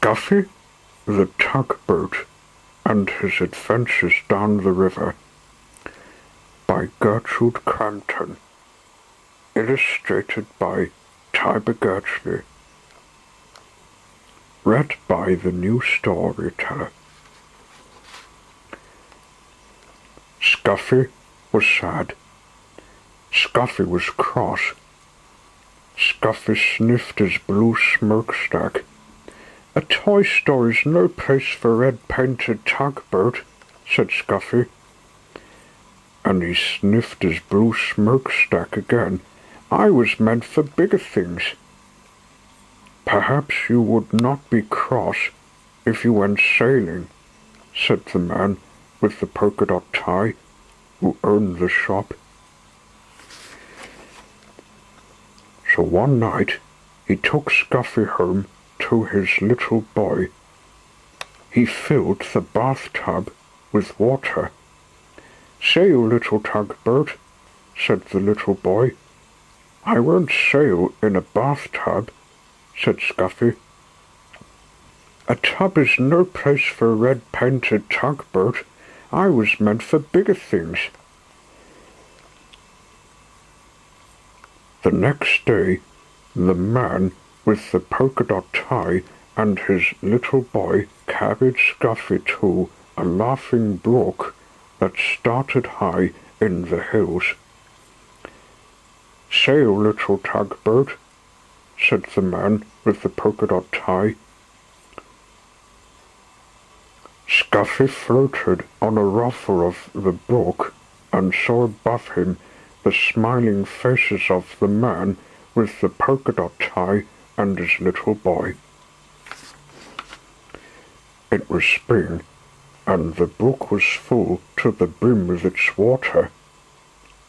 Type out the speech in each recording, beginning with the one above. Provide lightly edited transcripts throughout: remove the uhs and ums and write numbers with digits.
Scuffy the Tugboat and His Adventures Down the River by Gertrude Crampton. Illustrated by Tiber Gertrude. Read by the New Storyteller. Scuffy was sad. Scuffy was cross. Scuffy sniffed his blue smokestack. "A toy store's no place for a red-painted tugboat," said Scuffy. And he sniffed his blue smokestack again. "I was meant for bigger things." "Perhaps you would not be cross if you went sailing," said the man with the polka-dot tie who owned the shop. So one night he took Scuffy home to his little boy. He filled the bathtub with water. "Sail, little tugboat," said the little boy. "I won't sail in a bathtub," said Scuffy. "A tub is no place for a red-painted tugboat. I was meant for bigger things." The next day, the man with the polka-dot tie and his little boy carried Scuffy to a laughing brook that started high in the hills. "Sail, little tugboat," said the man with the polka-dot tie. Scuffy floated on a ruffle of the brook and saw above him the smiling faces of the man with the polka-dot tie and his little boy. It was spring, and the brook was full to the brim with its water,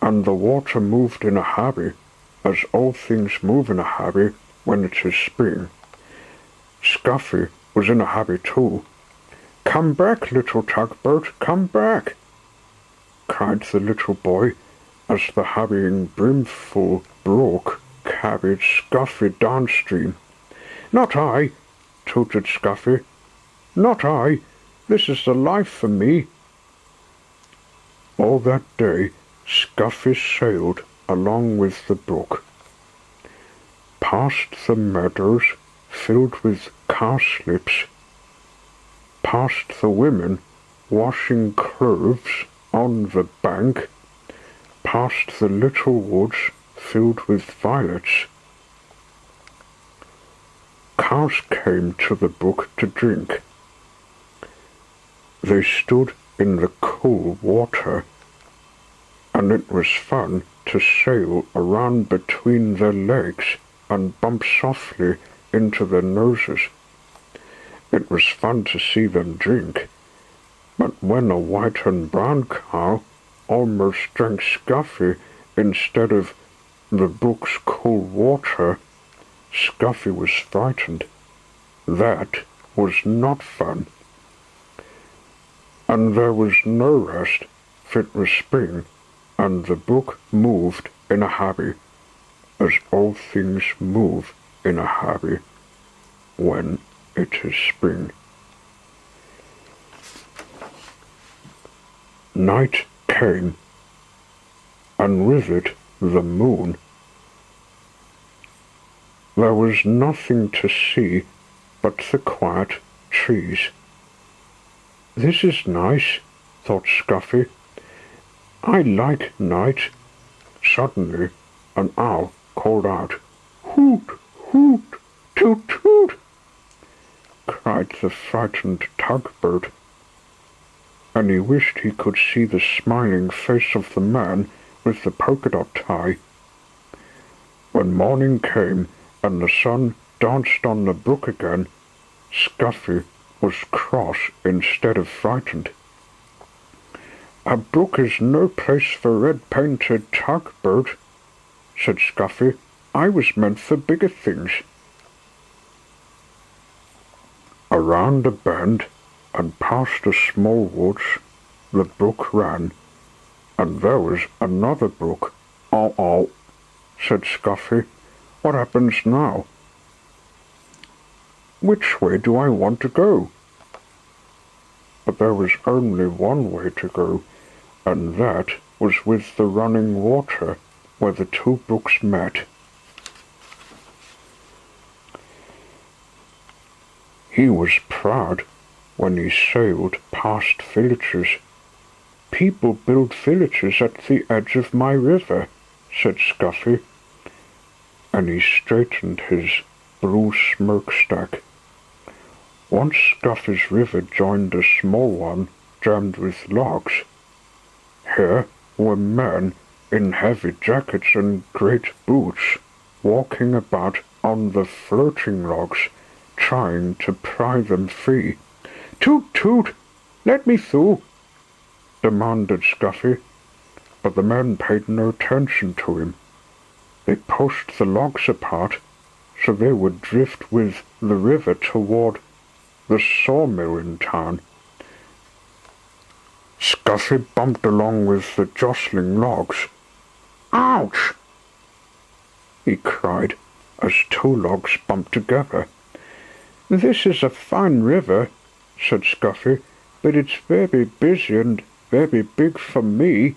and the water moved in a hurry, as all things move in a hurry when it is spring. Scuffy was in a hurry too. "Come back, little tugboat, come back!" cried the little boy, as the hurrying brimful brook carried Scuffy downstream. "Not I," tooted Scuffy. "Not I. This is the life for me." All that day Scuffy sailed along with the brook, past the meadows filled with cowslips, past the women washing clothes on the bank, past the little woods filled with violets. Cows came to the brook to drink. They stood in the cool water, and it was fun to sail around between their legs and bump softly into their noses. It was fun to see them drink, but when a white and brown cow almost drank Scuffy instead of the brook's cool water, Scuffy was frightened. That was not fun. And there was no rest, for it was spring, and the brook moved in a hurry, as all things move in a hurry when it is spring. Night came, and with it the moon. There was nothing to see but the quiet trees. "This is nice," thought Scuffy. "I like night." Suddenly an owl called out. "Hoot, hoot, toot, toot!" cried the frightened tugboat, and he wished he could see the smiling face of the man with the polka-dot tie. When morning came and the sun danced on the brook again, Scuffy was cross instead of frightened. "A brook is no place for a red-painted tugboat," said Scuffy. "I was meant for bigger things." Around a bend and past a small woods the brook ran, and there was another brook. "Oh," said Scuffy. "What happens now?" Which way do I want to go? But there was only one way to go, and that was with the running water where the two brooks met. He was proud when he sailed past villages. People build villages at the edge of my river, said Scuffy, and he straightened his blue smokestack. Once Scuffy's river joined a small one jammed with logs. Here were men in heavy jackets and great boots, walking about on the floating logs, trying to pry them free. "Toot, toot! Let me through!" demanded Scuffy, but the men paid no attention to him. They pushed the logs apart so they would drift with the river toward the sawmill in town. Scuffy bumped along with the jostling logs. "Ouch!" he cried as two logs bumped together. "This is a fine river," said Scuffy, "but it's very busy and very big for me."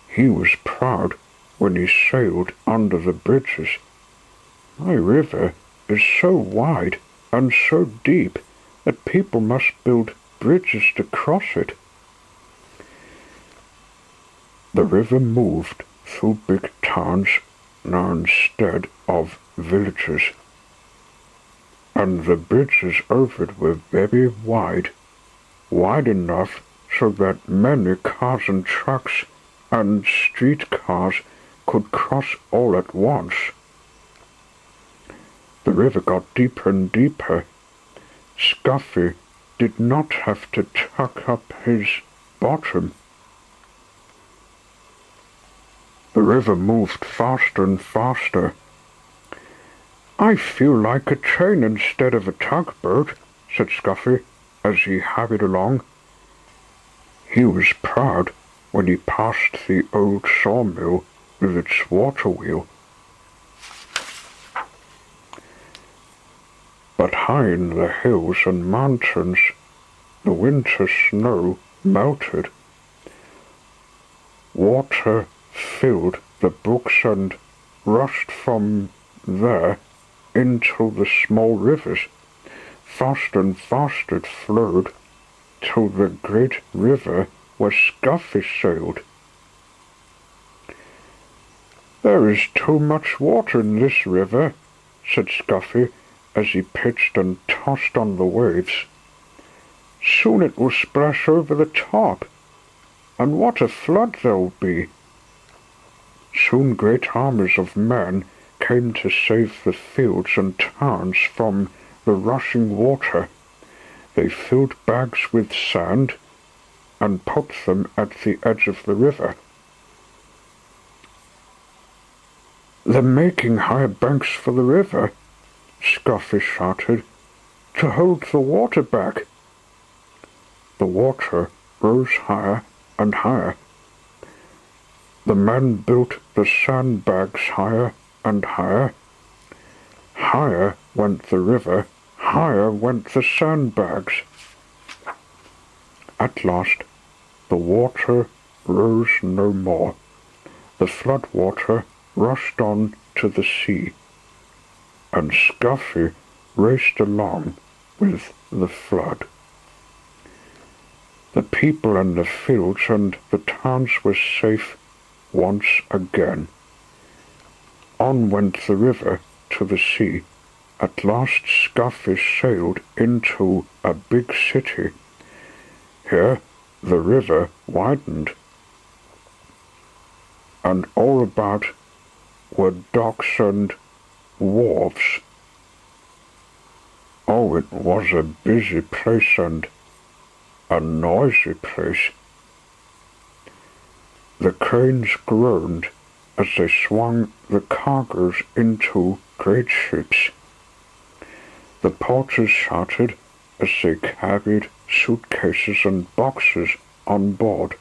He was proud when he sailed under the bridges. "My river is so wide and so deep that people must build bridges to cross it." The river moved through big towns now instead of villages, and the bridges over it were very wide enough so that many cars and trucks and streetcars could cross all at once. The river got deeper and deeper. Scuffy did not have to tuck up his bottom. The river moved faster and faster. "I feel like a train instead of a tugboat," said Scuffy as he hurried along. He was proud when he passed the old sawmill with its water wheel. But high in the hills and mountains, the winter snow melted. Water filled the brooks and rushed from there into the small rivers. Faster and faster it flowed to the great river where Scuffy sailed. "There is too much water in this river," said Scuffy as he pitched and tossed on the waves. "Soon it will splash over the top, and what a flood there will be." Soon great armies of men came to save the fields and towns from the rushing water. They filled bags with sand and put them at the edge of the river. "They're making higher banks for the river," Scuffy shouted, "to hold the water back." The water rose higher and higher. The men built the sandbags higher and higher. Higher went the river, higher went the sandbags. At last, the water rose no more. The flood water rushed on to the sea, and Scuffy raced along with the flood. The people and the fields and the towns were safe once again. On went the river to the sea. At last Scuffy sailed into a big city. Here the river widened, and all about were docks and wharves. Oh, it was a busy place and a noisy place. The cranes groaned as they swung the cargoes into great ships. The porters shouted as they carried suitcases and boxes on board.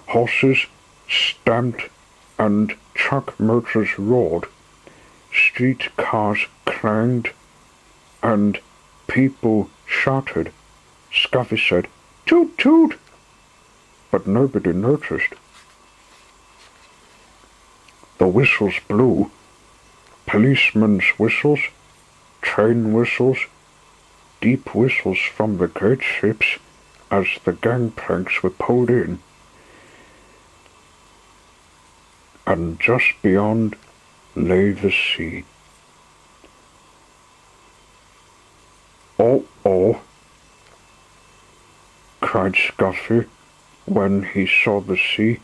Horses stamped and truck motors roared. streetcars clanged, and people shouted. Scuffy said, "Toot toot!" but nobody noticed. The whistles blew, policemen's whistles, train whistles, deep whistles from the great ships as the gangplanks were pulled in. And just beyond lay the sea. "Oh, oh," cried Scuffy when he saw the sea.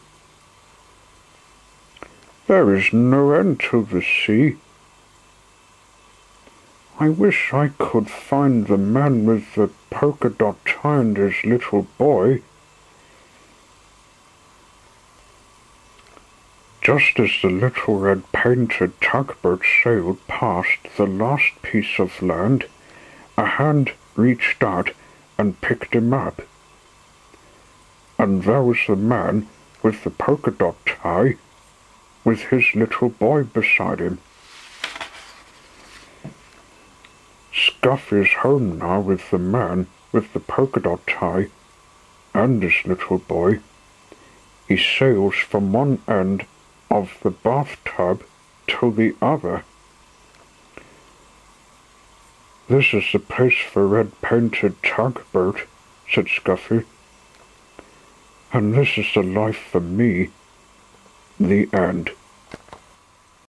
"There is no end to the sea. I wish I could find the man with the polka dot tie and his little boy." Just as the little red painted tugboat sailed past the last piece of land, a hand reached out and picked him up. And there was the man with the polka dot tie, with his little boy beside him. Scuffy is home now with the man with the polka dot tie and his little boy. He sails from one end of the bathtub to the other. "This is the place for red-painted tugboat," said Scuffy. "And this is the life for me." The end.